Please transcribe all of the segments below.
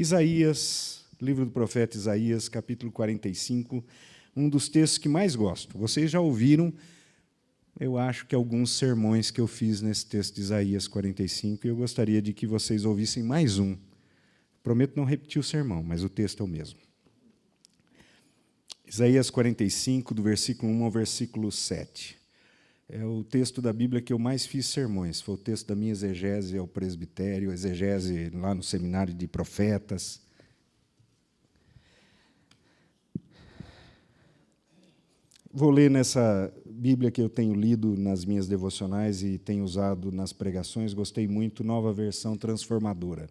Isaías, livro do profeta Isaías, capítulo 45, um dos textos que mais gosto. Vocês já ouviram, eu acho que alguns sermões que eu fiz nesse texto de Isaías 45, e eu gostaria de que vocês ouvissem mais um. Prometo não repetir o sermão, mas o texto é o mesmo. Isaías 45, do versículo 1 ao versículo 7. É o texto da Bíblia que eu mais fiz sermões. Foi o texto da minha exegese ao presbitério, exegese lá no seminário de profetas. Vou ler nessa Bíblia que eu tenho lido nas minhas devocionais e tenho usado nas pregações. Gostei muito, nova versão transformadora.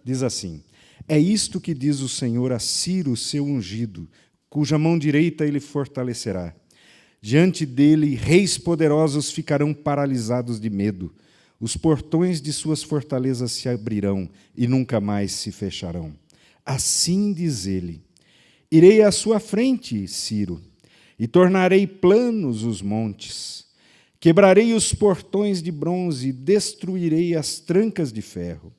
Diz assim: é isto que diz o Senhor a Ciro, seu ungido, cuja mão direita ele fortalecerá. Diante dele, reis poderosos ficarão paralisados de medo. Os portões de suas fortalezas se abrirão e nunca mais se fecharão. Assim diz ele: irei à sua frente, Ciro, e tornarei planos os montes. Quebrarei os portões de bronze e destruirei as trancas de ferro.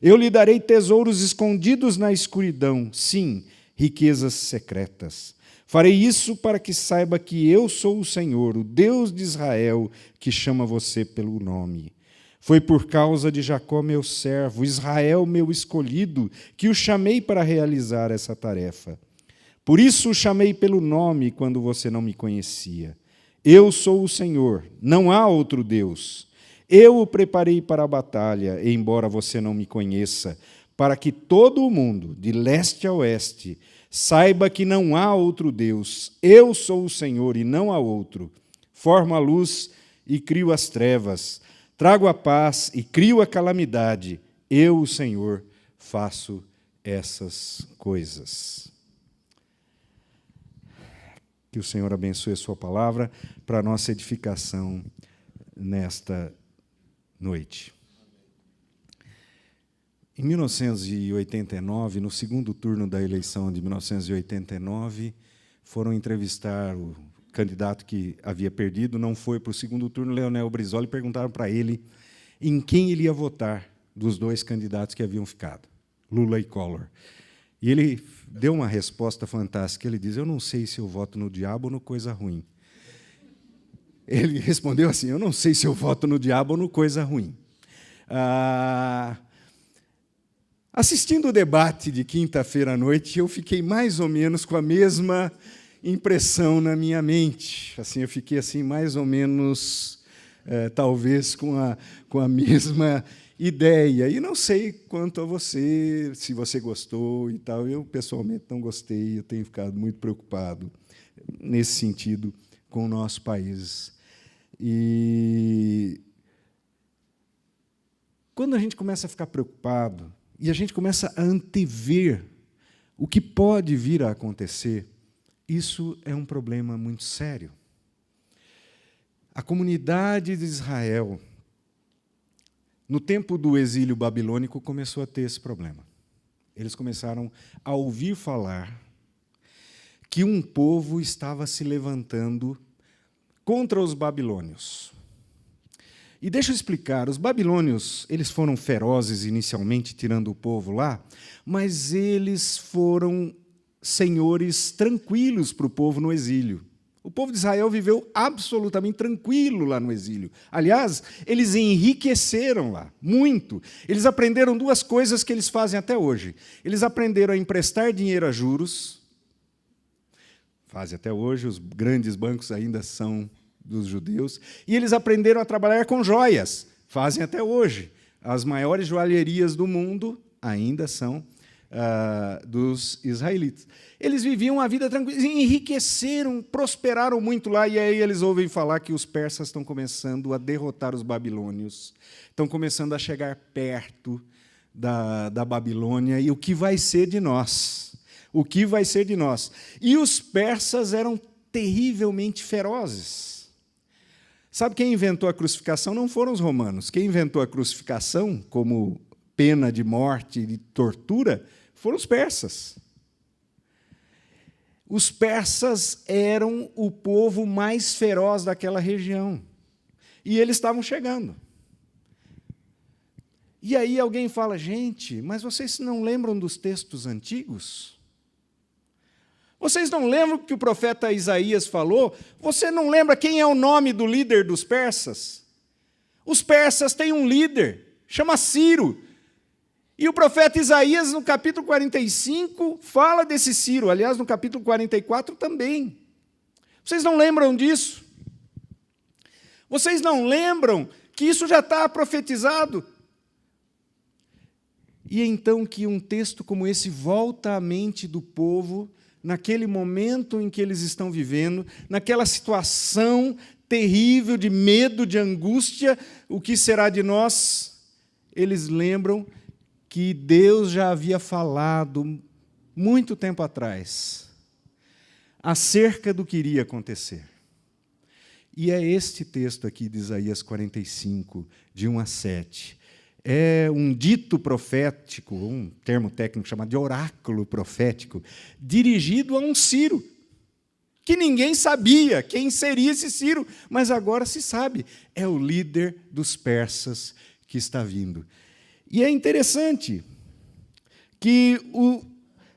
Eu lhe darei tesouros escondidos na escuridão, sim, riquezas secretas. Farei isso para que saiba que eu sou o Senhor, o Deus de Israel, que chama você pelo nome. Foi por causa de Jacó, meu servo, Israel, meu escolhido, que o chamei para realizar essa tarefa. Por isso o chamei pelo nome quando você não me conhecia. Eu sou o Senhor, não há outro Deus. Eu o preparei para a batalha, embora você não me conheça, para que todo o mundo, de leste a oeste, saiba que não há outro Deus. Eu sou o Senhor e não há outro. Formo a luz e crio as trevas. Trago a paz e crio a calamidade. Eu, o Senhor, faço essas coisas. Que o Senhor abençoe a sua palavra para a nossa edificação nesta noite. Em 1989, no segundo turno da eleição de 1989, foram entrevistar o candidato que havia perdido, não foi para o segundo turno, Leonel Brizola, e perguntaram para ele em quem ele ia votar dos dois candidatos que haviam ficado, Lula e Collor. E ele deu uma resposta fantástica. Ele diz: eu não sei se eu voto no diabo ou no coisa ruim. Ele respondeu assim: eu não sei se eu voto no diabo ou no coisa ruim. Assistindo o debate de quinta-feira à noite, eu fiquei mais ou menos com a mesma impressão na minha mente. Assim, eu fiquei assim mais ou menos, talvez, com a mesma ideia. E não sei quanto a você, se você gostou e tal. Eu, pessoalmente, não gostei. Eu tenho ficado muito preocupado nesse sentido com o nosso país. E quando a gente começa a ficar preocupado, e a gente começa a antever o que pode vir a acontecer, isso é um problema muito sério. A comunidade de Israel, no tempo do exílio babilônico, começou a ter esse problema. Eles começaram a ouvir falar que um povo estava se levantando contra os babilônios. E deixa eu explicar, os babilônios, eles foram ferozes inicialmente, tirando o povo lá, mas eles foram senhores tranquilos para o povo no exílio. O povo de Israel viveu absolutamente tranquilo lá no exílio. Aliás, eles enriqueceram lá, muito. Eles aprenderam duas coisas que eles fazem até hoje. Eles aprenderam a emprestar dinheiro a juros, fazem até hoje, os grandes bancos ainda são dos judeus, e eles aprenderam a trabalhar com joias, fazem até hoje. As maiores joalherias do mundo ainda são dos israelitas. Eles viviam uma vida tranquila, enriqueceram, prosperaram muito lá, e aí eles ouvem falar que os persas estão começando a derrotar os babilônios, estão começando a chegar perto da Babilônia, e o que vai ser de nós? O que vai ser de nós? E os persas eram terrivelmente ferozes. Sabe quem inventou a crucificação? Não foram os romanos. Quem inventou a crucificação como pena de morte e de tortura foram os persas. Os persas eram o povo mais feroz daquela região. E eles estavam chegando. E aí alguém fala, gente, mas vocês não lembram dos textos antigos? Vocês não lembram que o profeta Isaías falou? Você não lembra quem é o nome do líder dos persas? Os persas têm um líder, chama Ciro. E o profeta Isaías, no capítulo 45, fala desse Ciro. Aliás, no capítulo 44 também. Vocês não lembram disso? Vocês não lembram que isso já está profetizado? E então que um texto como esse volta à mente do povo, naquele momento em que eles estão vivendo, naquela situação terrível de medo, de angústia, o que será de nós? Eles lembram que Deus já havia falado muito tempo atrás acerca do que iria acontecer. E é este texto aqui de Isaías 45, de 1 a 7. É um dito profético, um termo técnico chamado de oráculo profético, dirigido a um Ciro, que ninguém sabia quem seria esse Ciro, mas agora se sabe, é o líder dos persas que está vindo. E é interessante que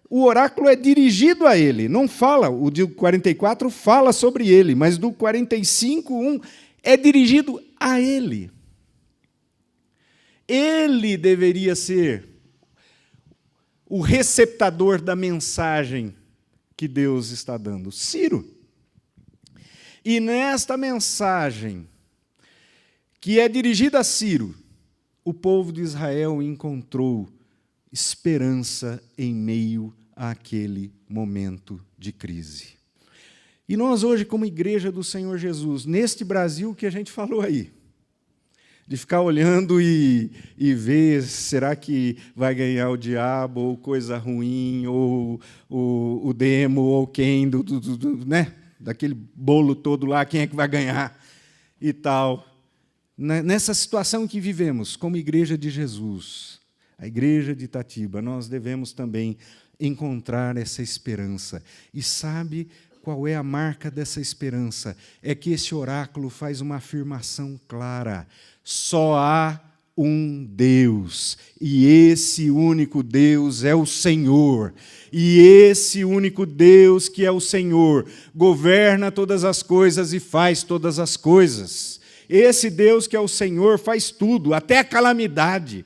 o oráculo é dirigido a ele, não fala, o de 44 fala sobre ele, mas do 45, 1, é dirigido a ele. Ele deveria ser o receptador da mensagem que Deus está dando, Ciro. E nesta mensagem, que é dirigida a Ciro, o povo de Israel encontrou esperança em meio àquele momento de crise. E nós hoje, como igreja do Senhor Jesus, neste Brasil que a gente falou aí, de ficar olhando e ver, será que vai ganhar o diabo, ou coisa ruim, ou o demo, ou quem, né? Daquele bolo todo lá, quem é que vai ganhar e tal. Nessa situação que vivemos, como igreja de Jesus, a igreja de Itatiba, nós devemos também encontrar essa esperança. E sabe qual é a marca dessa esperança? É que esse oráculo faz uma afirmação clara. Só há um Deus, e esse único Deus é o Senhor. E esse único Deus que é o Senhor governa todas as coisas e faz todas as coisas. Esse Deus que é o Senhor faz tudo, até a calamidade,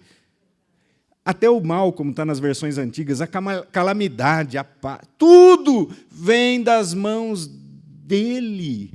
até o mal, como está nas versões antigas, a calamidade, a paz, tudo vem das mãos dele.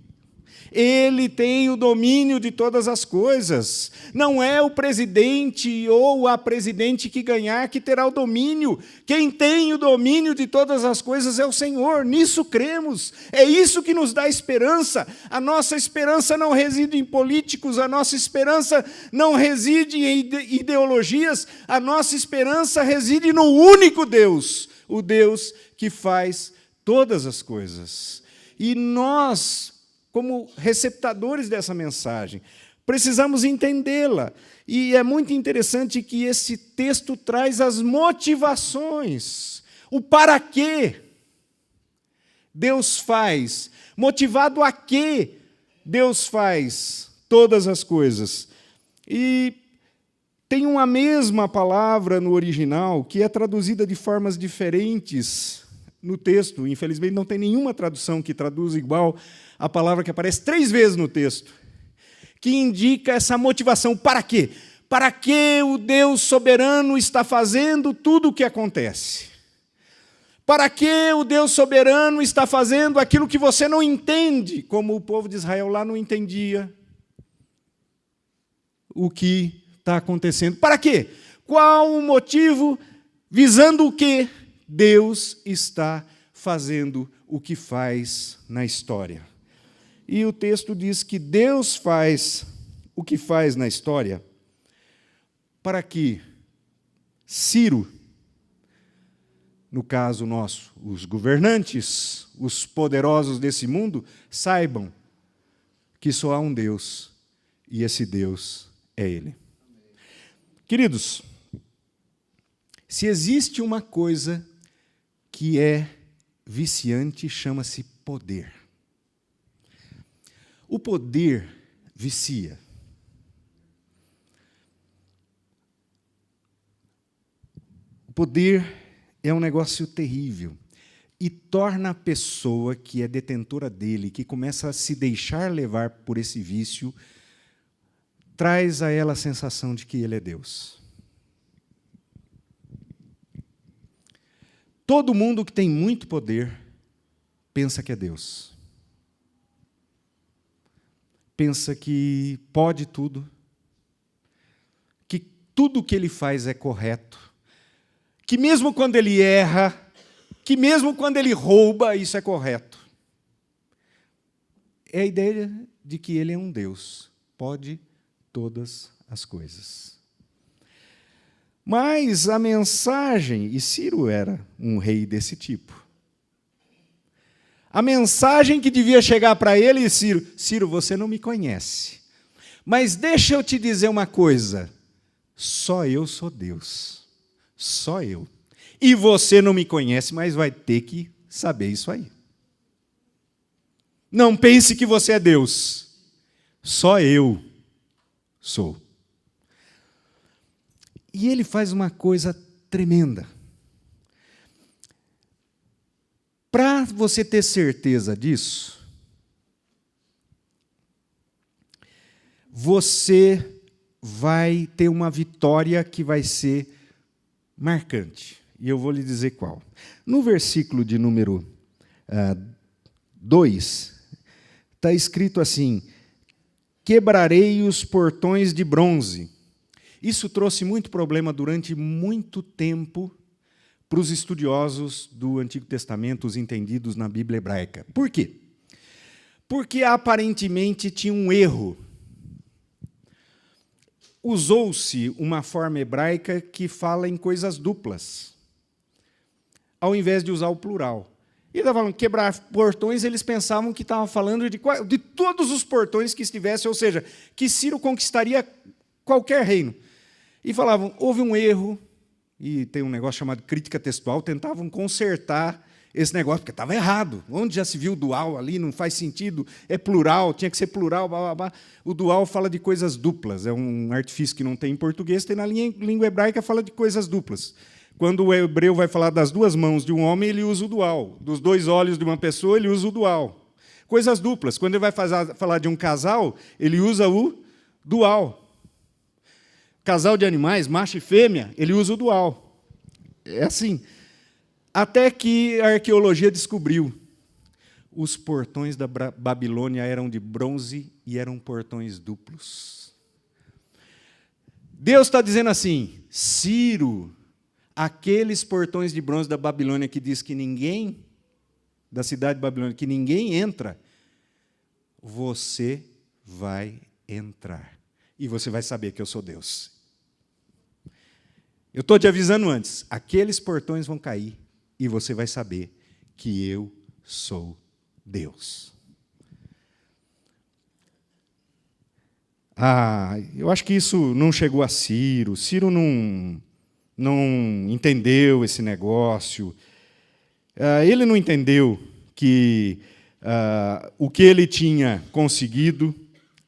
Ele tem o domínio de todas as coisas. Não é o presidente ou a presidente que ganhar que terá o domínio. Quem tem o domínio de todas as coisas é o Senhor. Nisso cremos. É isso que nos dá esperança. A nossa esperança não reside em políticos, a nossa esperança não reside em ideologias, a nossa esperança reside no único Deus, o Deus que faz todas as coisas. E nós, como receptadores dessa mensagem, precisamos entendê-la. E é muito interessante que esse texto traz as motivações, o para quê Deus faz, motivado a quê Deus faz todas as coisas. E tem uma mesma palavra no original que é traduzida de formas diferentes no texto. Infelizmente, não tem nenhuma tradução que traduza igual a palavra que aparece 3 vezes no texto, que indica essa motivação. Para quê? Para que o Deus soberano está fazendo tudo o que acontece? Para que o Deus soberano está fazendo aquilo que você não entende, como o povo de Israel lá não entendia o que está acontecendo? Para quê? Qual o motivo? Visando o quê? Deus está fazendo o que faz na história. E o texto diz que Deus faz o que faz na história para que Ciro, no caso nosso, os governantes, os poderosos desse mundo, saibam que só há um Deus, e esse Deus é Ele. Queridos, se existe uma coisa que é viciante, chama-se poder. O poder vicia. Poder é um negócio terrível e torna a pessoa que é detentora dele, que começa a se deixar levar por esse vício, traz a ela a sensação de que ele é Deus. Todo mundo que tem muito poder pensa que é Deus. Pensa que pode tudo, que tudo o que ele faz é correto, que mesmo quando ele erra, que mesmo quando ele rouba, isso é correto. É a ideia de que ele é um Deus, pode todas as coisas. Mas a mensagem, e Ciro era um rei desse tipo, a mensagem que devia chegar para ele, Ciro, você não me conhece, mas deixa eu te dizer uma coisa, só eu sou Deus, só eu. E você não me conhece, mas vai ter que saber isso aí. Não pense que você é Deus, só eu sou. E ele faz uma coisa tremenda. Para você ter certeza disso, você vai ter uma vitória que vai ser marcante. E eu vou lhe dizer qual. No versículo de número 2, está escrito assim: quebrarei os portões de bronze. Isso trouxe muito problema durante muito tempo para os estudiosos do Antigo Testamento, os entendidos na Bíblia hebraica. Por quê? Porque aparentemente tinha um erro. Usou-se uma forma hebraica que fala em coisas duplas, ao invés de usar o plural. E estava falando quebrar portões, eles pensavam que estava falando de todos os portões que estivessem, ou seja, que Ciro conquistaria qualquer reino. E falavam, houve um erro, e tem um negócio chamado crítica textual, tentavam consertar esse negócio, porque estava errado. Onde já se viu dual ali, não faz sentido, é plural, tinha que ser plural, blá, blá, blá. O dual fala de coisas duplas, é um artifício que não tem em português, tem na língua hebraica, fala de coisas duplas. Quando o hebreu vai falar das duas mãos de um homem, ele usa o dual. Dos dois olhos de uma pessoa, ele usa o dual. Coisas duplas. Quando ele vai falar de um casal, ele usa o dual. Casal de animais, macho e fêmea, ele usa o dual. É assim. Até que a arqueologia descobriu. Os portões da Babilônia eram de bronze e eram portões duplos. Deus está dizendo assim, Ciro, aqueles portões de bronze da Babilônia que diz que ninguém, da cidade de Babilônia, que ninguém entra, você vai entrar. E você vai saber que eu sou Deus. Eu estou te avisando antes, aqueles portões vão cair e você vai saber que eu sou Deus. Eu acho que isso não chegou a Ciro. Ciro não entendeu esse negócio. Ele não entendeu que o que ele tinha conseguido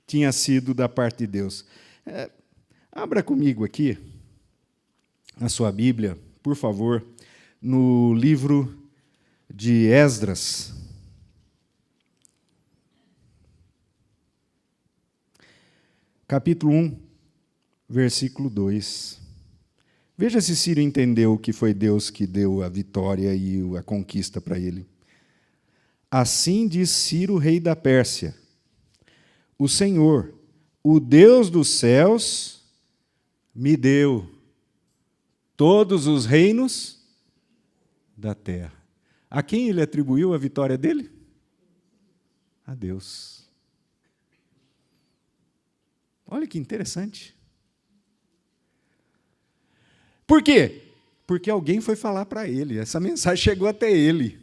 tinha sido da parte de Deus. Abra comigo aqui a sua Bíblia, por favor, no livro de Esdras. Capítulo 1, versículo 2. Veja se Ciro entendeu que foi Deus que deu a vitória e a conquista para ele. Assim diz Ciro, rei da Pérsia: o Senhor, o Deus dos céus, me deu todos os reinos da terra. A quem ele atribuiu a vitória dele? A Deus. Olha que interessante. Por quê? Porque alguém foi falar para ele, essa mensagem chegou até ele.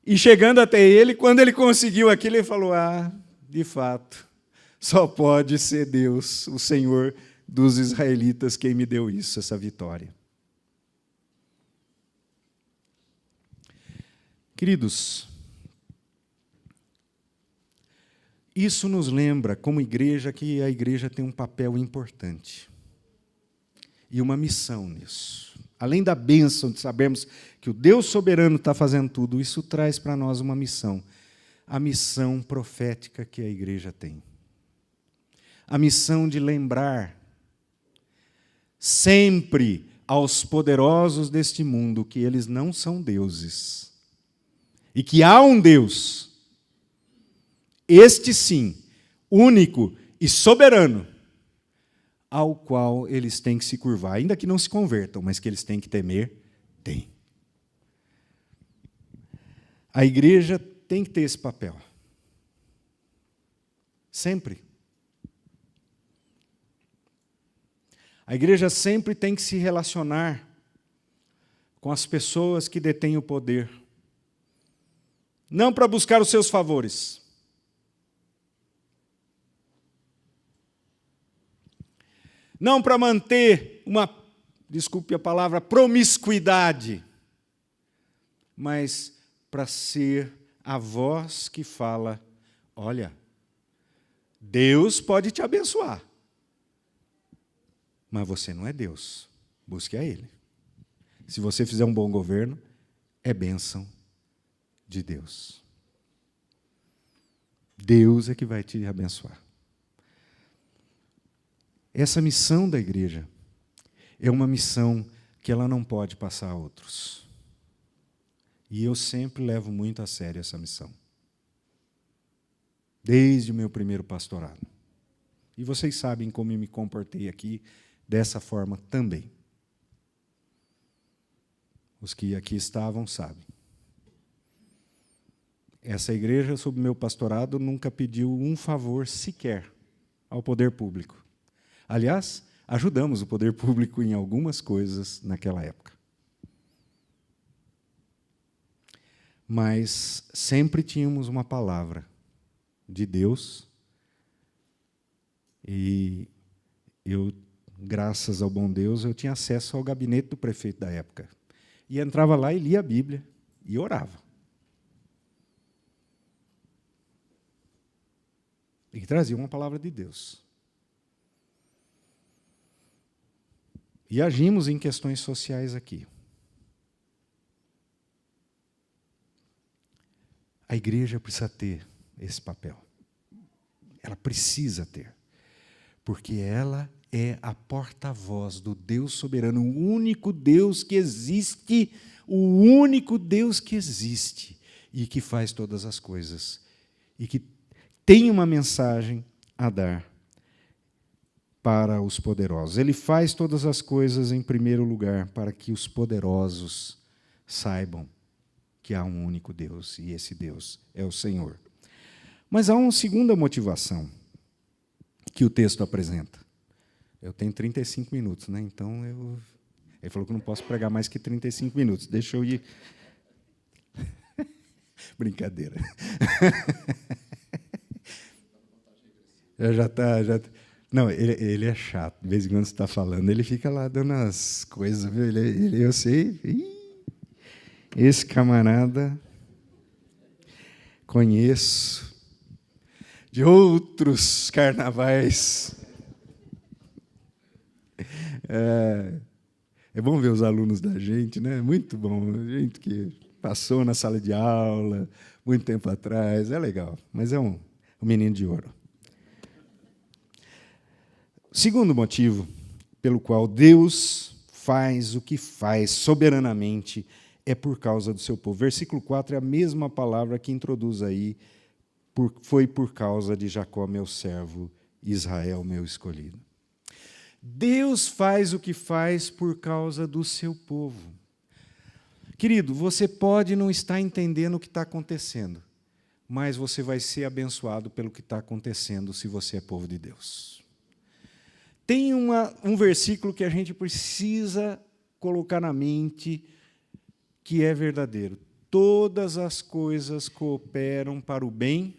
E chegando até ele, quando ele conseguiu aquilo, ele falou, de fato, só pode ser Deus, o Senhor dos israelitas, quem me deu isso, essa vitória. Queridos, isso nos lembra, como igreja, que a igreja tem um papel importante e uma missão nisso. além da bênção de sabermos que o Deus soberano está fazendo tudo, isso traz para nós uma missão, a missão profética que a igreja tem. A missão de lembrar sempre aos poderosos deste mundo que eles não são deuses e que há um Deus, este sim, único e soberano, ao qual eles têm que se curvar, ainda que não se convertam, mas que eles têm que temer, tem. A igreja tem que ter esse papel. Sempre. A igreja sempre tem que se relacionar com as pessoas que detêm o poder. Não para buscar os seus favores. Não para manter uma, desculpe a palavra, promiscuidade, mas para ser a voz que fala, olha, Deus pode te abençoar, mas você não é Deus, busque a Ele. Se você fizer um bom governo, é bênção de Deus. Deus é que vai te abençoar. Essa missão da igreja é uma missão que ela não pode passar a outros. E eu sempre levo muito a sério essa missão. Desde o meu primeiro pastorado. E vocês sabem como eu me comportei aqui dessa forma também. Os que aqui estavam sabem. Essa igreja, sob meu pastorado, nunca pediu um favor sequer ao poder público. Aliás, ajudamos o poder público em algumas coisas naquela época. Mas sempre tínhamos uma palavra de Deus e eu, graças ao bom Deus, eu tinha acesso ao gabinete do prefeito da época. E entrava lá e lia a Bíblia e orava. E trazia uma palavra de Deus. E agimos em questões sociais aqui. A igreja precisa ter esse papel. Ela precisa ter. Porque ela é a porta-voz do Deus soberano, o único Deus que existe, o único Deus que existe e que faz todas as coisas. E que tem uma mensagem a dar para os poderosos. Ele faz todas as coisas em primeiro lugar para que os poderosos saibam que há um único Deus, e esse Deus é o Senhor. Mas há uma segunda motivação que o texto apresenta. Eu tenho 35 minutos, né? Então ele falou que não posso pregar mais que 35 minutos. Deixa eu ir. Brincadeira. Já está. Não, ele é chato. De vez em quando você está falando, ele fica lá dando as coisas, viu? Eu sei. Esse camarada conheço de outros carnavais. É bom ver os alunos da gente, né? Muito bom. Gente que passou na sala de aula muito tempo atrás. É legal, mas é um menino de ouro. Segundo motivo pelo qual Deus faz o que faz soberanamente é por causa do seu povo. Versículo 4 é a mesma palavra que introduz aí, foi por causa de Jacó, meu servo, Israel, meu escolhido. Deus faz o que faz por causa do seu povo. Querido, você pode não estar entendendo o que está acontecendo, mas você vai ser abençoado pelo que está acontecendo se você é povo de Deus. Tem um versículo que a gente precisa colocar na mente, que é verdadeiro. Todas as coisas cooperam para o bem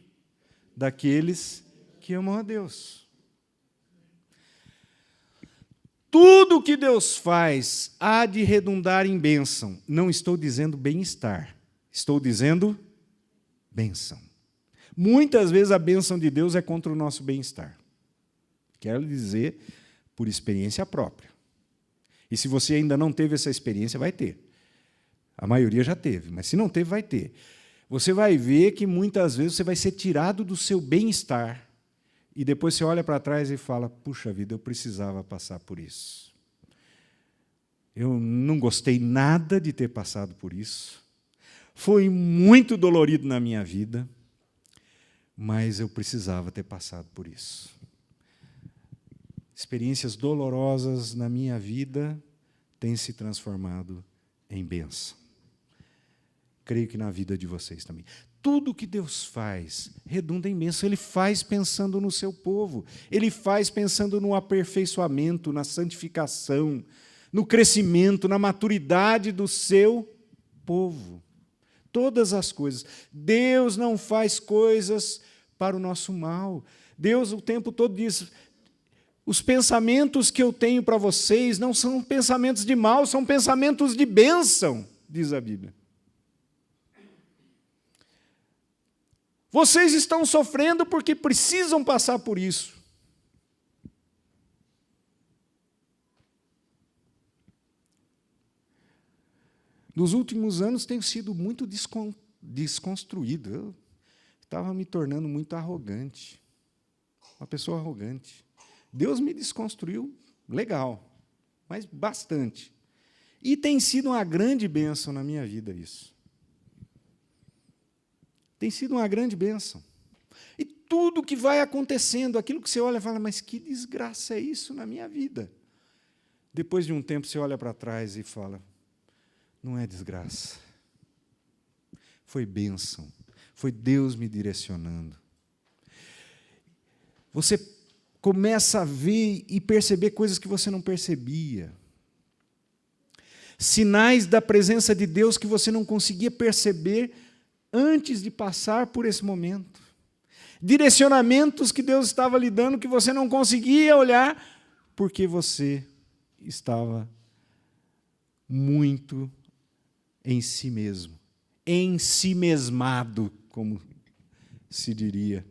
daqueles que amam a Deus. Tudo que Deus faz há de redundar em bênção. Não estou dizendo bem-estar, estou dizendo bênção. Muitas vezes a bênção de Deus é contra o nosso bem-estar. Quero dizer por experiência própria. E se você ainda não teve essa experiência, vai ter. A maioria já teve, mas se não teve, vai ter. Você vai ver que muitas vezes você vai ser tirado do seu bem-estar e depois você olha para trás e fala, puxa vida, eu precisava passar por isso. Eu não gostei nada de ter passado por isso. Foi muito dolorido na minha vida, mas eu precisava ter passado por isso. Experiências dolorosas na minha vida têm se transformado em bênção. Creio que na vida de vocês também. Tudo que Deus faz redunda em bênção. Ele faz pensando no seu povo. Ele faz pensando no aperfeiçoamento, na santificação, no crescimento, na maturidade do seu povo. Todas as coisas. Deus não faz coisas para o nosso mal. Deus o tempo todo diz, os pensamentos que eu tenho para vocês não são pensamentos de mal, são pensamentos de bênção, diz a Bíblia. Vocês estão sofrendo porque precisam passar por isso. Nos últimos anos tenho sido muito desconstruído. Eu estava me tornando muito arrogante. Uma pessoa arrogante. Deus me desconstruiu legal, mas bastante. E tem sido uma grande bênção na minha vida isso. Tem sido uma grande bênção. E tudo que vai acontecendo, aquilo que você olha e fala, mas que desgraça é isso na minha vida? Depois de um tempo você olha para trás e fala, não é desgraça. Foi bênção. Foi Deus me direcionando. Você começa a ver e perceber coisas que você não percebia. Sinais da presença de Deus que você não conseguia perceber antes de passar por esse momento. Direcionamentos que Deus estava lhe dando que você não conseguia olhar porque você estava muito em si mesmo, ensimesmado, como se diria.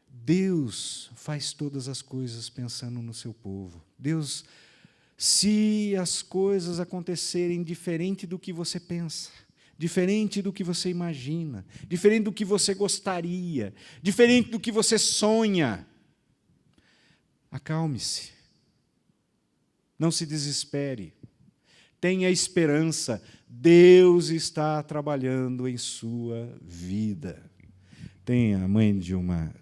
Deus faz todas as coisas pensando no seu povo. Deus, se as coisas acontecerem diferente do que você pensa, diferente do que você imagina, diferente do que você gostaria, diferente do que você sonha, acalme-se. Não se desespere. Tenha esperança. Deus está trabalhando em sua vida. Tem a mãe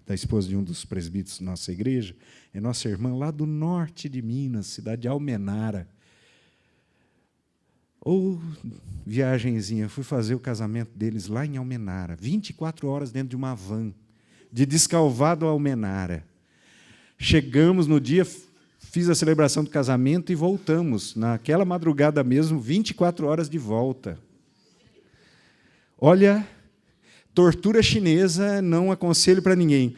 da esposa de um dos presbíteros da nossa igreja, é nossa irmã lá do norte de Minas, cidade de Almenara. Ou viagenzinha, fui fazer o casamento deles lá em Almenara, 24 horas dentro de uma van, de Descalvado a Almenara. Chegamos no dia, fiz a celebração do casamento e voltamos, naquela madrugada mesmo, 24 horas de volta. Olha, tortura chinesa, não aconselho para ninguém.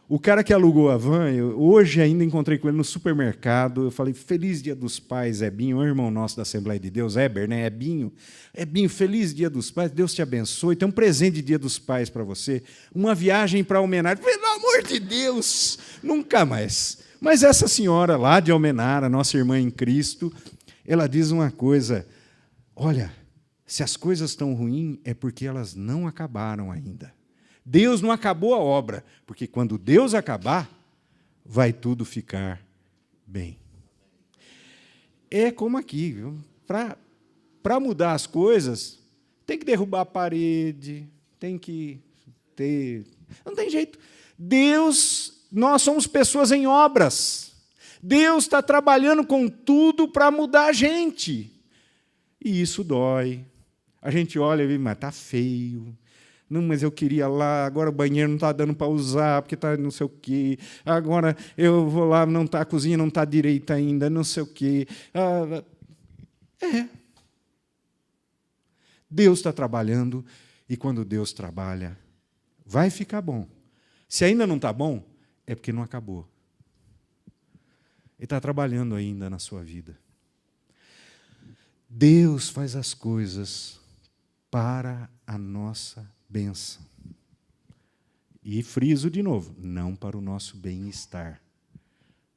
O cara que alugou a van, hoje ainda encontrei com ele no supermercado, eu falei, feliz Dia dos Pais, Ebinho, um irmão nosso da Assembleia de Deus, Eber, né? Ebinho, feliz Dia dos Pais, Deus te abençoe, tem um presente de Dia dos Pais para você, uma viagem para Almenara. Pelo amor de Deus, nunca mais. Mas essa senhora lá de Almenara, nossa irmã em Cristo, ela diz uma coisa, olha, se as coisas estão ruins, é porque elas não acabaram ainda. Deus não acabou a obra, porque quando Deus acabar, vai tudo ficar bem. É como aqui, para mudar as coisas, tem que derrubar a parede, tem que ter... Não tem jeito. Deus, nós somos pessoas em obras. Deus está trabalhando com tudo para mudar a gente. E isso dói. A gente olha e diz, mas está feio. Não, mas eu queria lá, agora o banheiro não está dando para usar, porque está não sei o quê. Agora eu vou lá, não tá, a cozinha não está direita ainda, não sei o quê. Deus está trabalhando, e quando Deus trabalha, vai ficar bom. Se ainda não está bom, é porque não acabou. Ele está trabalhando ainda na sua vida. Deus faz as coisas para a nossa bênção. E friso de novo, não para o nosso bem-estar,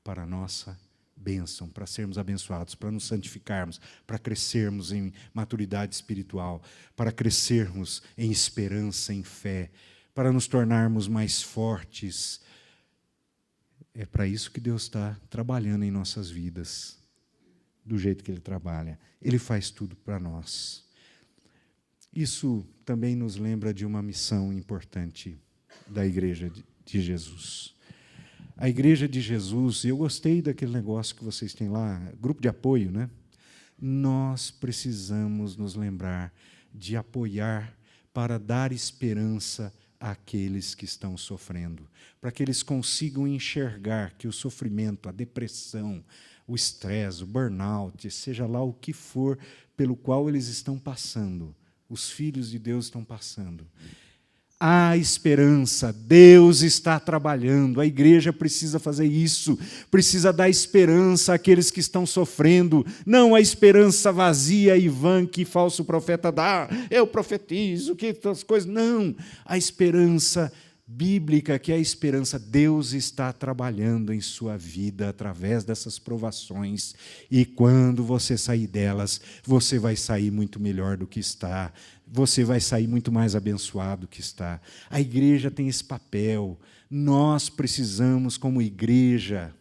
para a nossa bênção, para sermos abençoados, para nos santificarmos, para crescermos em maturidade espiritual, para crescermos em esperança, em fé, para nos tornarmos mais fortes. É para isso que Deus está trabalhando em nossas vidas, do jeito que Ele trabalha. Ele faz tudo para nós. Isso também nos lembra de uma missão importante da Igreja de Jesus. A Igreja de Jesus, eu gostei daquele negócio que vocês têm lá, grupo de apoio, né? Nós precisamos nos lembrar de apoiar para dar esperança àqueles que estão sofrendo, para que eles consigam enxergar que o sofrimento, a depressão, o estresse, o burnout, seja lá o que for pelo qual eles estão passando, os filhos de Deus estão passando. Há esperança, Deus está trabalhando, a igreja precisa fazer isso, precisa dar esperança àqueles que estão sofrendo, não a esperança vazia e vã que falso profeta dá, eu profetizo, que essas coisas, não, a esperança bíblica, que é a esperança, Deus está trabalhando em sua vida através dessas provações, e quando você sair delas, você vai sair muito melhor do que está, você vai sair muito mais abençoado do que está. A igreja tem esse papel, nós precisamos, como igreja,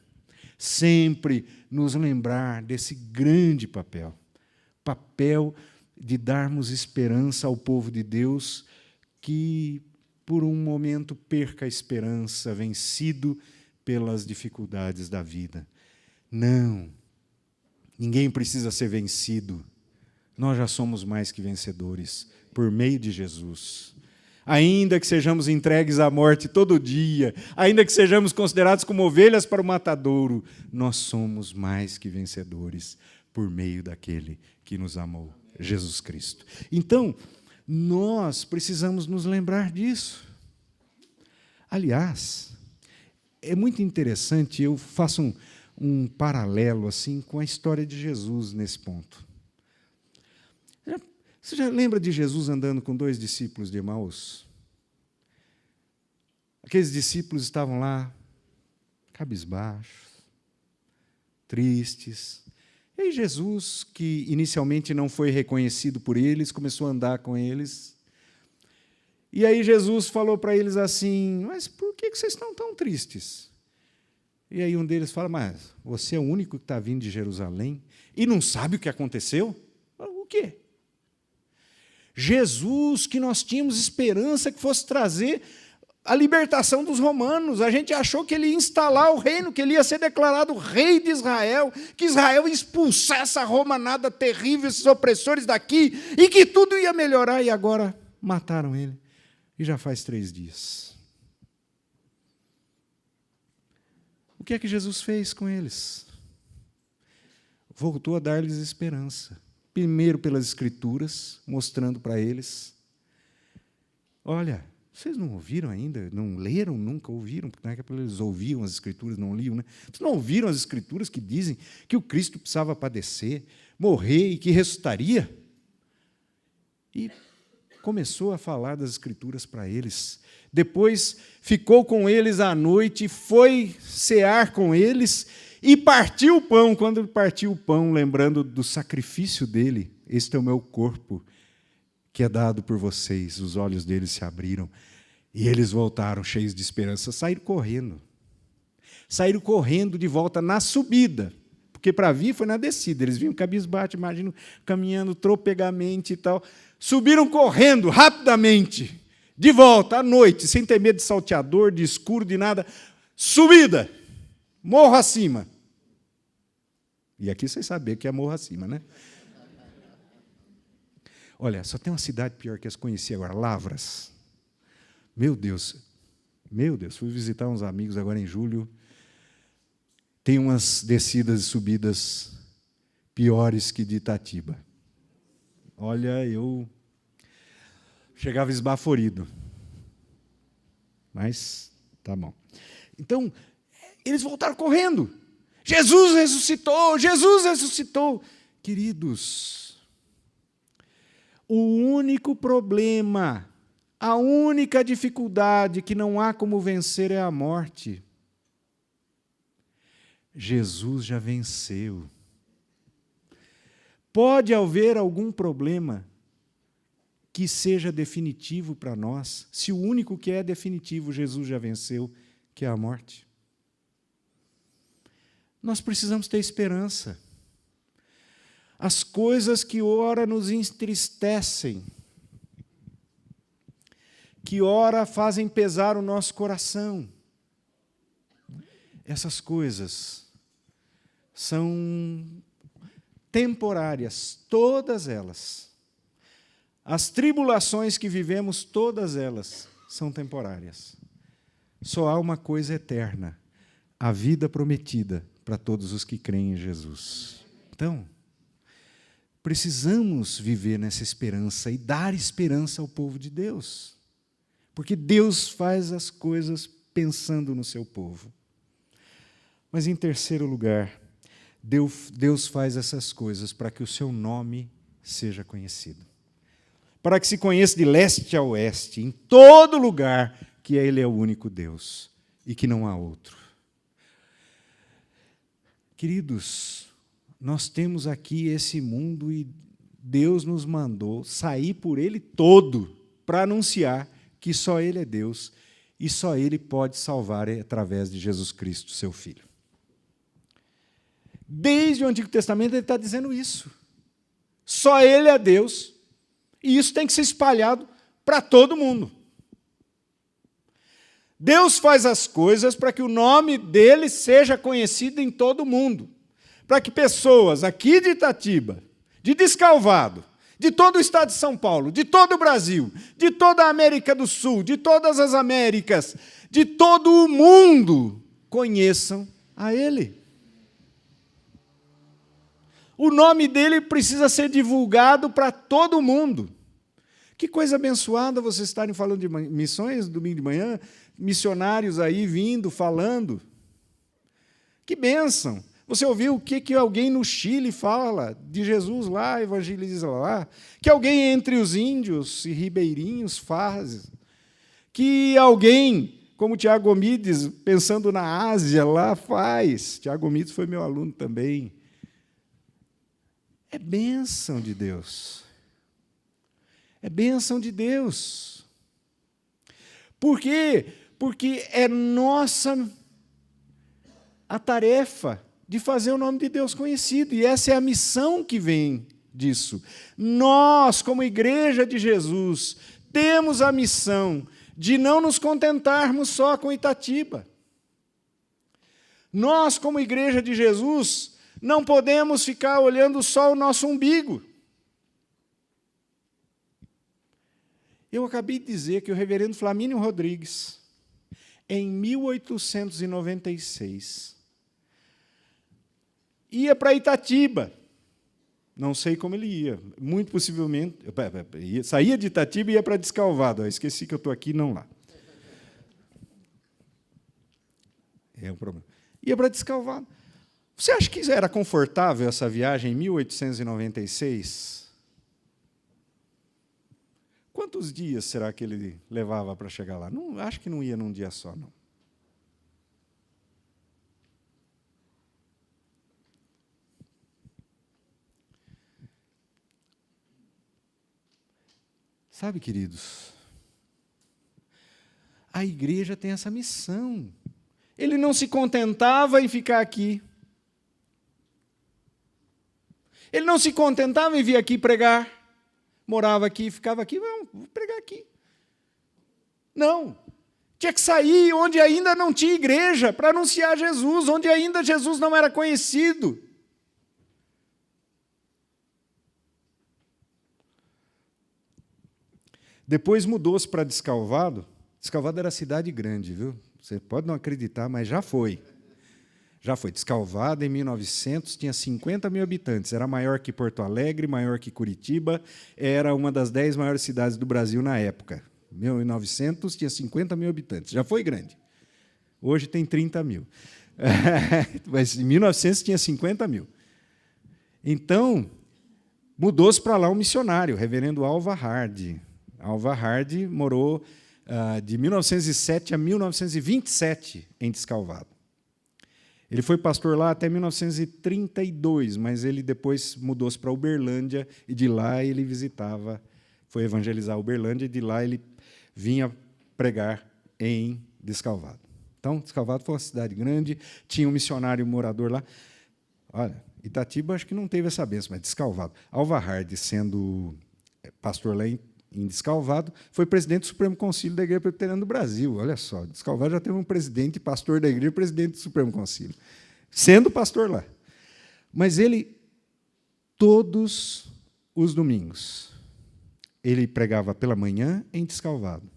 sempre nos lembrar desse grande papel de darmos esperança ao povo de Deus que por um momento perca a esperança, vencido pelas dificuldades da vida. Não, ninguém precisa ser vencido. Nós já somos mais que vencedores, por meio de Jesus. Ainda que sejamos entregues à morte todo dia, ainda que sejamos considerados como ovelhas para o matadouro, nós somos mais que vencedores, por meio daquele que nos amou, Jesus Cristo. Então, nós precisamos nos lembrar disso. Aliás, é muito interessante, eu faço um paralelo assim, com a história de Jesus nesse ponto. Você já lembra de Jesus andando com 2 discípulos de Emaús? Aqueles discípulos estavam lá, cabisbaixos, tristes. E aí Jesus, que inicialmente não foi reconhecido por eles, começou a andar com eles. E aí Jesus falou para eles assim, mas por que vocês estão tão tristes? E aí um deles fala, mas você é o único que está vindo de Jerusalém e não sabe o que aconteceu? O quê? Jesus, que nós tínhamos esperança que fosse trazer a libertação dos romanos. A gente achou que ele ia instalar o reino, que ele ia ser declarado rei de Israel, que Israel ia expulsar essa romanada terrível, esses opressores daqui, e que tudo ia melhorar, e agora mataram ele. E já faz 3 dias. O que é que Jesus fez com eles? Voltou a dar-lhes esperança. Primeiro pelas Escrituras, mostrando para eles, olha, vocês não ouviram ainda, não leram, nunca ouviram, porque naquela época eles ouviam as Escrituras, não liam, né? Vocês não ouviram as Escrituras que dizem que o Cristo precisava padecer, morrer e que ressuscitaria? E começou a falar das Escrituras para eles. Depois ficou com eles à noite, foi cear com eles e partiu o pão. Quando ele partiu o pão, lembrando do sacrifício dele, este é o meu corpo, que é dado por vocês. Os olhos deles se abriram e eles voltaram cheios de esperança. Saíram correndo de volta na subida, porque para vir foi na descida. Eles vinham cabisbaixo, imagino, caminhando tropegamente e tal. Subiram correndo rapidamente, de volta à noite, sem ter medo de salteador, de escuro, de nada. Subida, morro acima. E aqui vocês sabem que é morro acima, né? Olha, só tem uma cidade pior que as conheci agora, Lavras. Meu Deus, fui visitar uns amigos agora em julho. Tem umas descidas e subidas piores que de Itatiba. Olha, eu chegava esbaforido. Mas, tá bom. Então, eles voltaram correndo. Jesus ressuscitou, Jesus ressuscitou. Queridos, o único problema, a única dificuldade que não há como vencer é a morte. Jesus já venceu. Pode haver algum problema que seja definitivo para nós, se o único que é definitivo, Jesus já venceu, que é a morte? Nós precisamos ter esperança. As coisas que ora nos entristecem, que ora fazem pesar o nosso coração, essas coisas são temporárias, todas elas. As tribulações que vivemos, todas elas são temporárias. Só há uma coisa eterna, a vida prometida para todos os que creem em Jesus. Então, precisamos viver nessa esperança e dar esperança ao povo de Deus, porque Deus faz as coisas pensando no seu povo. Mas, em terceiro lugar, Deus faz essas coisas para que o seu nome seja conhecido. Para que se conheça de leste a oeste, em todo lugar, que Ele é o único Deus e que não há outro. Queridos, nós temos aqui esse mundo e Deus nos mandou sair por ele todo para anunciar que só Ele é Deus e só Ele pode salvar através de Jesus Cristo, seu Filho. Desde o Antigo Testamento Ele está dizendo isso. Só Ele é Deus. E isso tem que ser espalhado para todo mundo. Deus faz as coisas para que o nome dele seja conhecido em todo mundo. Para que pessoas aqui de Itatiba, de Descalvado, de todo o estado de São Paulo, de todo o Brasil, de toda a América do Sul, de todas as Américas, de todo o mundo, conheçam a Ele. O nome dele precisa ser divulgado para todo mundo. Que coisa abençoada vocês estarem falando de missões domingo de manhã, missionários aí vindo, falando. Que bênção! Você ouviu o que alguém no Chile fala de Jesus lá, evangeliza lá? Que alguém entre os índios e ribeirinhos faz? Que alguém, como Tiago Gomides, pensando na Ásia lá, faz? Tiago Gomides foi meu aluno também. É bênção de Deus. É bênção de Deus. Por quê? Porque é nossa a tarefa de fazer o nome de Deus conhecido. E essa é a missão que vem disso. Nós, como Igreja de Jesus, temos a missão de não nos contentarmos só com Itatiba. Nós, como Igreja de Jesus, não podemos ficar olhando só o nosso umbigo. Eu acabei de dizer que o reverendo Flamínio Rodrigues, em 1896, ia para Itatiba. Não sei como ele ia. Muito possivelmente, saía de Itatiba e ia para Descalvado. Esqueci que eu estou aqui, não lá. É um problema. Ia para Descalvado. Você acha que era confortável essa viagem em 1896? Quantos dias será que ele levava para chegar lá? Não, acho que não ia num dia só, não. Sabe, queridos, a igreja tem essa missão. Ele não se contentava em ficar aqui. Ele não se contentava em vir aqui pregar. Morava aqui, ficava aqui, vou pregar aqui. Não. Tinha que sair onde ainda não tinha igreja para anunciar Jesus, onde ainda Jesus não era conhecido. Depois mudou-se para Descalvado. Descalvado era cidade grande, viu? Você pode não acreditar, mas já foi. Já foi. Descalvado, em 1900, tinha 50 mil habitantes. Era maior que Porto Alegre, maior que Curitiba. Era uma das 10 maiores cidades do Brasil na época. Em 1900, tinha 50 mil habitantes. Já foi grande. Hoje tem 30 mil. Mas em 1900 tinha 50 mil. Então, mudou-se para lá um missionário, o reverendo Alva Hardy. Alva Hardy morou de 1907 a 1927 em Descalvado. Ele foi pastor lá até 1932, mas ele depois mudou-se para Uberlândia, e de lá ele visitava, foi evangelizar Uberlândia, e de lá ele vinha pregar em Descalvado. Então, Descalvado foi uma cidade grande, tinha um missionário morador lá. Olha, Itatiba acho que não teve essa bênção, mas Descalvado. Alvahard, sendo pastor lá em Descalvado, foi presidente do Supremo Concílio da Igreja Presbiteriana do Brasil. Olha só, Descalvado já teve um presidente, pastor da igreja, presidente do Supremo Concílio, sendo pastor lá. Mas ele, todos os domingos, ele pregava pela manhã em Descalvado.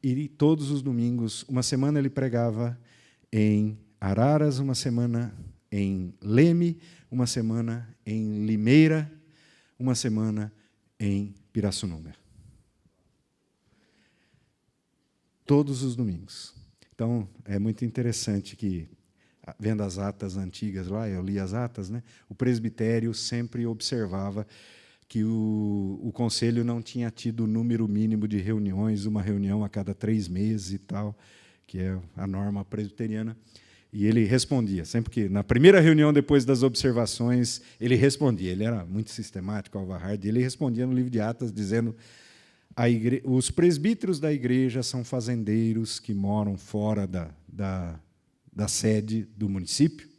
E todos os domingos, uma semana ele pregava em Araras, uma semana em Leme, uma semana em Limeira, uma semana em Pirassununga. Todos os domingos. Então, é muito interessante que, vendo as atas antigas lá, eu li as atas, né, o presbitério sempre observava que o conselho não tinha tido o número mínimo de reuniões, uma reunião a cada 3 meses e tal, que é a norma presbiteriana. E ele respondia, sempre que, na primeira reunião, depois das observações, ele respondia. Ele era muito sistemático, Alvahard, e ele respondia no livro de Atas, dizendo: os presbíteros da igreja são fazendeiros que moram fora da sede do município.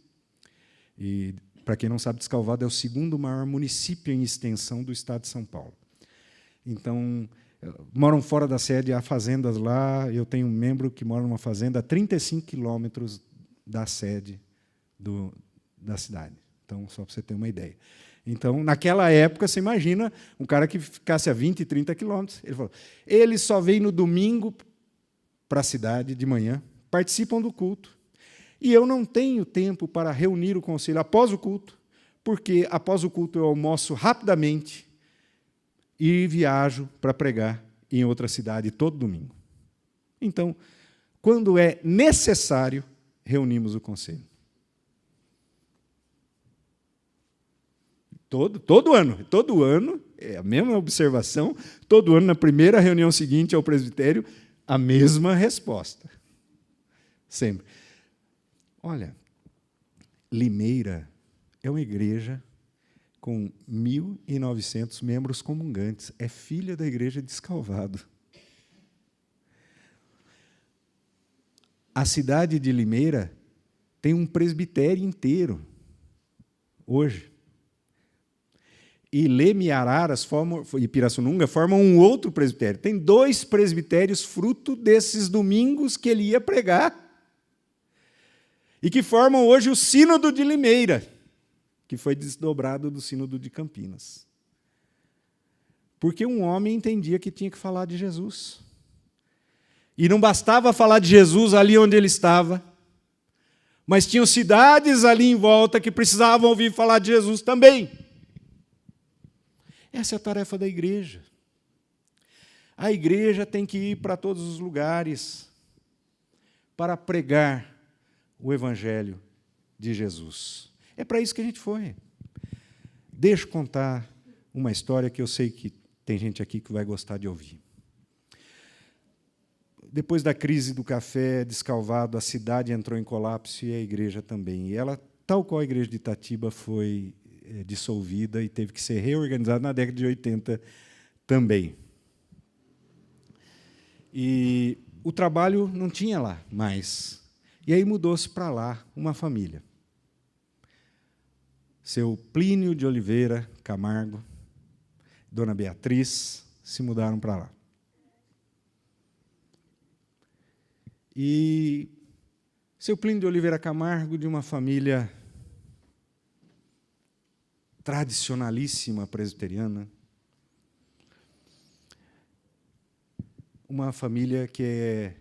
E, para quem não sabe, Descalvado é o 2º maior município em extensão do estado de São Paulo. Então, moram fora da sede, há fazendas lá. Eu tenho um membro que mora numa fazenda a 35 quilômetros da sede da cidade. Então, só para você ter uma ideia. Então, naquela época, você imagina um cara que ficasse a 20, 30 quilômetros. Ele falou, eles só vêm no domingo para a cidade de manhã, participam do culto, e eu não tenho tempo para reunir o conselho após o culto, porque após o culto eu almoço rapidamente e viajo para pregar em outra cidade todo domingo. Então, quando é necessário, reunimos o conselho. Todo ano, é a mesma observação, todo ano, na primeira reunião seguinte ao presbitério, a mesma resposta. Sempre. Olha, Limeira é uma igreja com 1.900 membros comungantes. É filha da igreja de Descalvado. A cidade de Limeira tem um presbitério inteiro, hoje. E Leme e Araras e Pirassununga formam um outro presbitério. Tem 2 presbitérios fruto desses domingos que ele ia pregar. E que formam hoje o Sínodo de Limeira, que foi desdobrado do Sínodo de Campinas. Porque um homem entendia que tinha que falar de Jesus. E não bastava falar de Jesus ali onde ele estava, mas tinham cidades ali em volta que precisavam ouvir falar de Jesus também. Essa é a tarefa da igreja. A igreja tem que ir para todos os lugares para pregar o Evangelho de Jesus. É para isso que a gente foi. Deixa eu contar uma história que eu sei que tem gente aqui que vai gostar de ouvir. Depois da crise do café Descalvado, a cidade entrou em colapso e a igreja também. E ela, tal qual a igreja de Itatiba, foi dissolvida e teve que ser reorganizada na década de 80 também. E o trabalho não tinha lá mais. E aí mudou-se para lá uma família. Seu Plínio de Oliveira Camargo, Dona Beatriz, se mudaram para lá. E seu Plínio de Oliveira Camargo, de uma família tradicionalíssima presbiteriana, uma família que é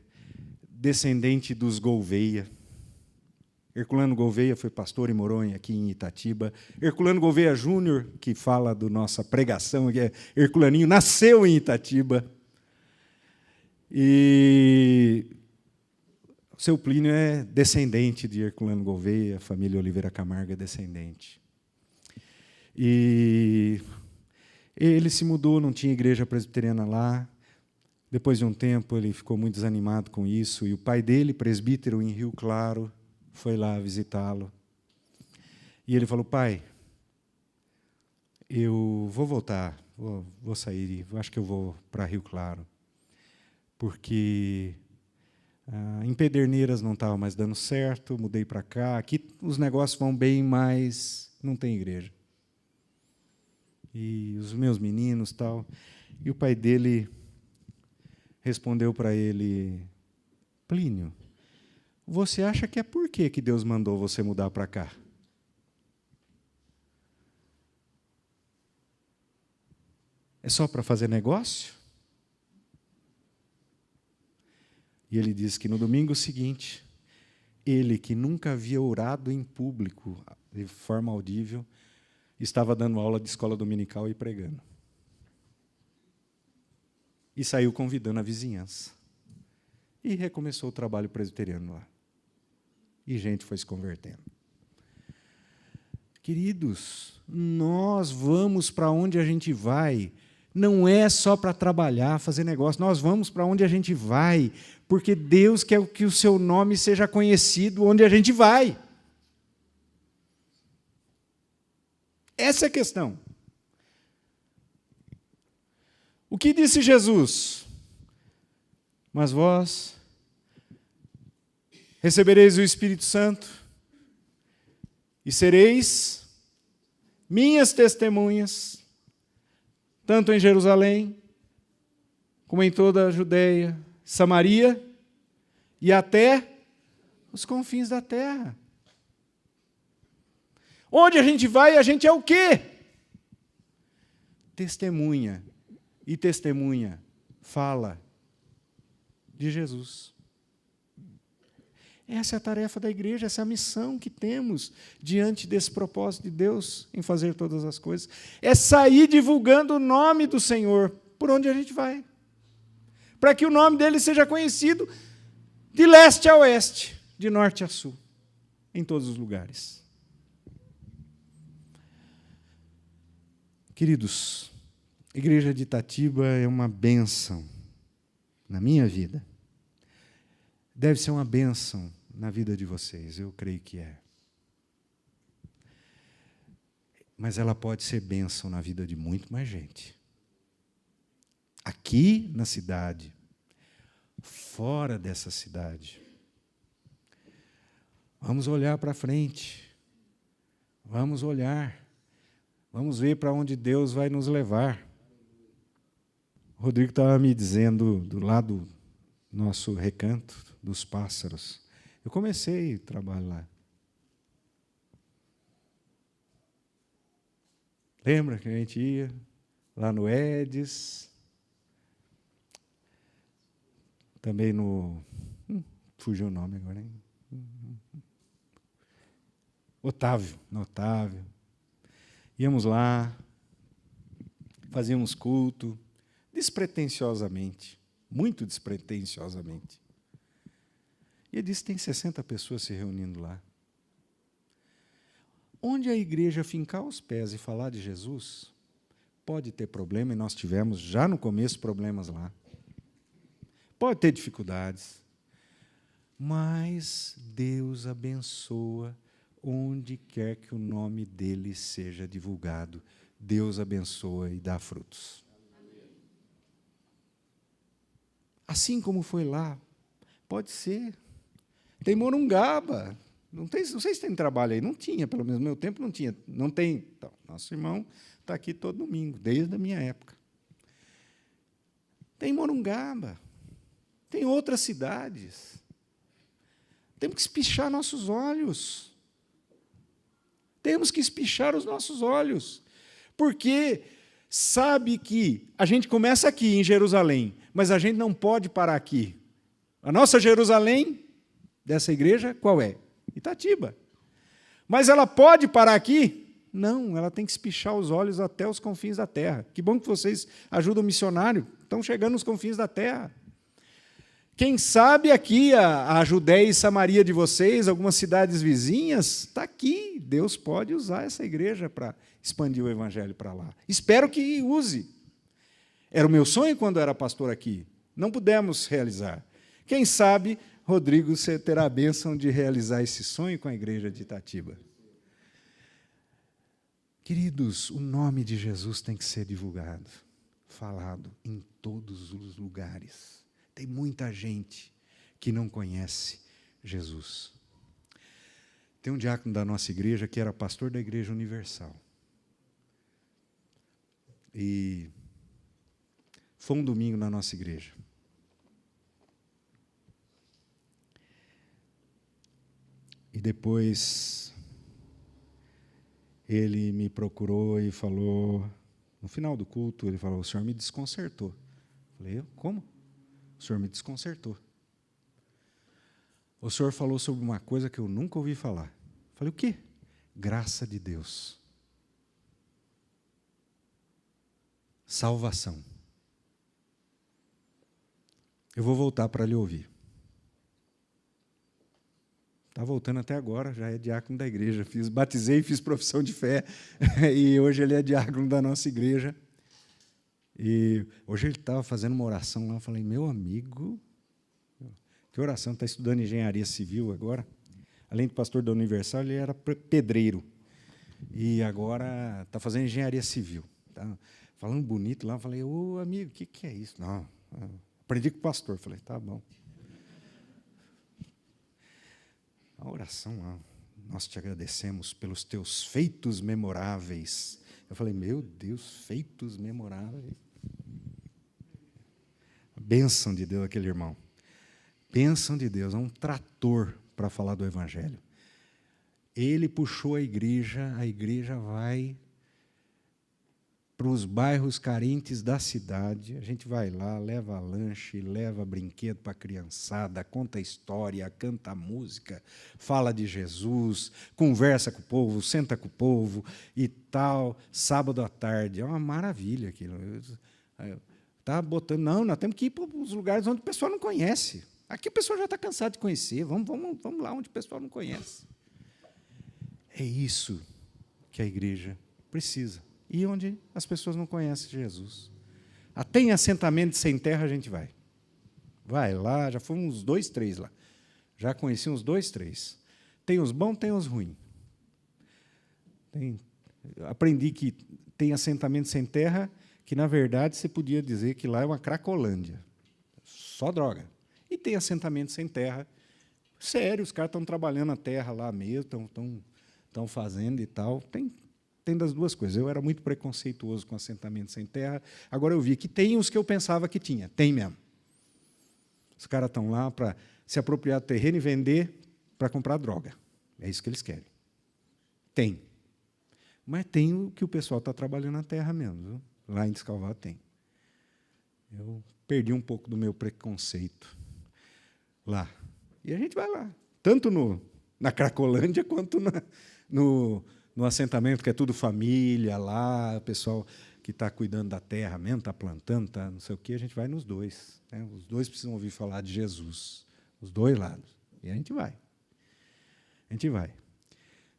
descendente dos Gouveia. Herculano Gouveia foi pastor e morou aqui em Itatiba. Herculano Gouveia Júnior, que fala da nossa pregação, que é Herculaninho, nasceu em Itatiba. E seu Plínio é descendente de Herculano Gouveia, a família Oliveira Camargo é descendente. E ele se mudou, não tinha igreja presbiteriana lá. Depois de um tempo, ele ficou muito desanimado com isso. E o pai dele, presbítero em Rio Claro, foi lá visitá-lo. E ele falou: pai, eu vou voltar, vou sair, acho que eu vou para Rio Claro, porque em Pederneiras não estava mais dando certo, mudei para cá, aqui os negócios vão bem, mas não tem igreja. E os meus meninos, tal. E o pai dele respondeu para ele: Plínio, você acha que é por quê que Deus mandou você mudar para cá? É só para fazer negócio? E ele disse que no domingo seguinte, ele, que nunca havia orado em público, de forma audível, estava dando aula de escola dominical e pregando. E saiu convidando a vizinhança. E recomeçou o trabalho presbiteriano lá. E gente foi se convertendo. Queridos, nós vamos para onde a gente vai. Não é só para trabalhar, fazer negócio. Nós vamos para onde a gente vai, porque Deus quer que o seu nome seja conhecido onde a gente vai. Essa é a questão. O que disse Jesus? Mas vós recebereis o Espírito Santo e sereis minhas testemunhas, tanto em Jerusalém, como em toda a Judeia, Samaria e até os confins da terra. Onde a gente vai, a gente é o quê? Testemunha. E testemunha fala de Jesus. Essa é a tarefa da igreja, essa é a missão que temos diante desse propósito de Deus em fazer todas as coisas. É sair divulgando o nome do Senhor por onde a gente vai, para que o nome dele seja conhecido de leste a oeste, de norte a sul, em todos os lugares. Queridos, a igreja de Itatiba é uma bênção na minha vida. Deve ser uma bênção na vida de vocês, eu creio que é. Mas ela pode ser bênção na vida de muito mais gente. Aqui na cidade, fora dessa cidade. Vamos olhar para frente. Vamos olhar. Vamos ver para onde Deus vai nos levar. O Rodrigo estava me dizendo, do lado do nosso recanto dos pássaros, eu comecei o trabalho lá. Lembra que a gente ia lá no Edis, também no... fugiu o nome agora, hein? Otávio, no Otávio. Íamos lá, fazíamos culto, despretensiosamente, muito despretensiosamente. E ele disse que tem 60 pessoas se reunindo lá. Onde a igreja fincar os pés e falar de Jesus, pode ter problema, e nós tivemos já no começo problemas lá. Pode ter dificuldades, mas Deus abençoa onde quer que o nome dele seja divulgado. Deus abençoa e dá frutos. Assim como foi lá, pode ser. Tem Morungaba. Não sei se tem trabalho aí. Não tinha, pelo menos no meu tempo não tinha. Não tem. Então, nosso irmão está aqui todo domingo, desde a minha época. Tem Morungaba. Tem outras cidades. Temos que espichar nossos olhos. Temos que espichar os nossos olhos. Porque sabe que a gente começa aqui em Jerusalém, mas a gente não pode parar aqui. A nossa Jerusalém, dessa igreja, qual é? Itatiba. Mas ela pode parar aqui? Não, ela tem que espichar os olhos até os confins da terra. Que bom que vocês ajudam o missionário, estão chegando nos confins da terra. Quem sabe aqui a Judéia e Samaria de vocês, algumas cidades vizinhas, está aqui. Deus pode usar essa igreja para expandir o evangelho para lá. Espero que use. Era o meu sonho quando era pastor aqui. Não pudemos realizar. Quem sabe Rodrigo, você terá a bênção de realizar esse sonho com a igreja de Itatiba. Queridos, o nome de Jesus tem que ser divulgado, falado em todos os lugares. Tem muita gente que não conhece Jesus. Tem um diácono da nossa igreja que era pastor da Igreja Universal. E foi um domingo na nossa igreja. E depois ele me procurou e falou, no final do culto, ele falou, o senhor me desconcertou. Eu falei, como? O senhor me desconcertou. O senhor falou sobre uma coisa que eu nunca ouvi falar. Eu falei, o quê? Graça de Deus. Salvação. Eu vou voltar para lhe ouvir. Está voltando até agora, já é diácono da igreja. Batizei e fiz profissão de fé, e hoje ele é diácono da nossa igreja. E hoje ele estava fazendo uma oração lá, eu falei, meu amigo, que oração, está estudando engenharia civil agora. Além de pastor da Universal, ele era pedreiro. E agora está fazendo engenharia civil. Tá falando bonito lá, eu falei, ô amigo, o que é isso? Não, aprendi com o pastor. Eu falei, tá bom. A oração, nós te agradecemos pelos teus feitos memoráveis. Eu falei, meu Deus, feitos memoráveis. Bênção de Deus aquele irmão. Bênção de Deus, é um trator para falar do Evangelho. Ele puxou a igreja vai para os bairros carentes da cidade, a gente vai lá, leva lanche, leva brinquedo para a criançada, conta história, canta música, fala de Jesus, conversa com o povo, senta com o povo e tal, sábado à tarde. É uma maravilha aquilo. Tá botando, não, nós temos que ir para os lugares onde o pessoal não conhece. Aqui o pessoal já está cansado de conhecer, vamos lá onde o pessoal não conhece. É isso que a igreja precisa. E onde as pessoas não conhecem Jesus. Até em assentamento sem terra a gente vai. Vai lá, já fomos uns 2, 3 lá. Já conheci uns 2, 3. Tem os bons, tem os ruins. Aprendi que tem assentamento sem terra, que, na verdade, você podia dizer que lá é uma cracolândia. Só droga. E tem assentamento sem terra. Sério, os caras estão trabalhando a terra lá mesmo, estão fazendo e tal. Tem das duas coisas. Eu era muito preconceituoso com assentamento sem terra. Agora eu vi que tem os que eu pensava que tinha. Tem mesmo. Os caras estão lá para se apropriar do terreno e vender para comprar droga. É isso que eles querem. Tem. Mas tem o que o pessoal está trabalhando na terra mesmo. Viu? Lá em Descalvado tem. Eu perdi um pouco do meu preconceito lá. E a gente vai lá. Tanto na Cracolândia quanto no assentamento, que é tudo família lá, o pessoal que está cuidando da terra mesmo, está plantando, está não sei o quê, a gente vai nos dois. Né? Os dois precisam ouvir falar de Jesus. Os dois lados. E a gente vai. A gente vai.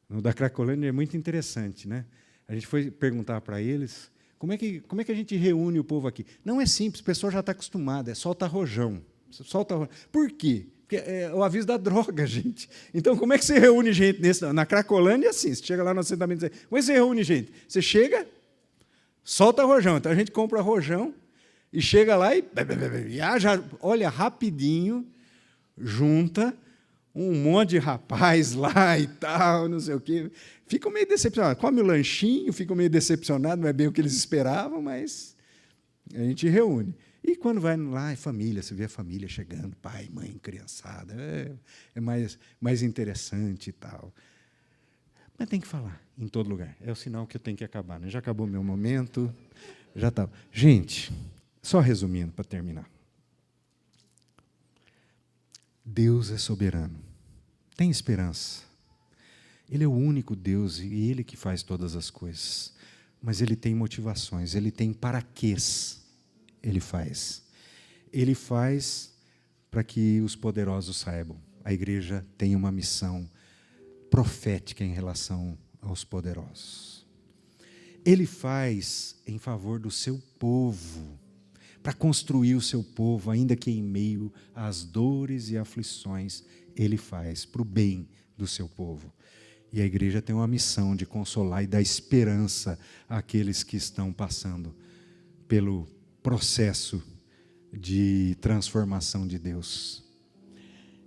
No da Cracolândia é muito interessante. Né? A gente foi perguntar para eles como é que a gente reúne o povo aqui. Não é simples, o pessoal já está acostumado, é solta rojão. Por quê? Porque é o aviso da droga, gente. Então, como é que você reúne gente na Cracolândia? É assim, você chega lá no assentamento e diz, como é que você reúne gente? Você chega, solta rojão. Então, a gente compra rojão e chega lá e já olha rapidinho, junta um monte de rapaz lá e tal, não sei o quê. Ficam meio decepcionados. Come o lanchinho, ficam meio decepcionados, não é bem o que eles esperavam, mas a gente reúne. E quando vai lá, é família, você vê a família chegando, pai, mãe, criançada, é mais interessante e tal. Mas tem que falar em todo lugar. É o sinal que eu tenho que acabar. Né? Já acabou meu momento. Já tá. Gente, só resumindo para terminar. Deus é soberano. Tem esperança. Ele é o único Deus e Ele que faz todas as coisas. Mas Ele tem motivações, Ele tem paraquês. Ele faz para que os poderosos saibam. A igreja tem uma missão profética em relação aos poderosos. Ele faz em favor do seu povo, para construir o seu povo, ainda que em meio às dores e aflições, Ele faz para o bem do seu povo. E a igreja tem uma missão de consolar e dar esperança àqueles que estão passando pelo processo de transformação de Deus.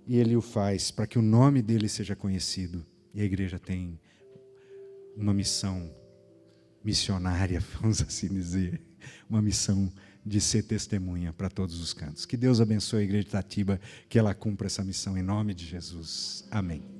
E Ele o faz para que o nome dEle seja conhecido. E a igreja tem uma missão missionária, vamos assim dizer, uma missão de ser testemunha para todos os cantos. Que Deus abençoe a igreja de Itatiba, que ela cumpra essa missão em nome de Jesus. Amém.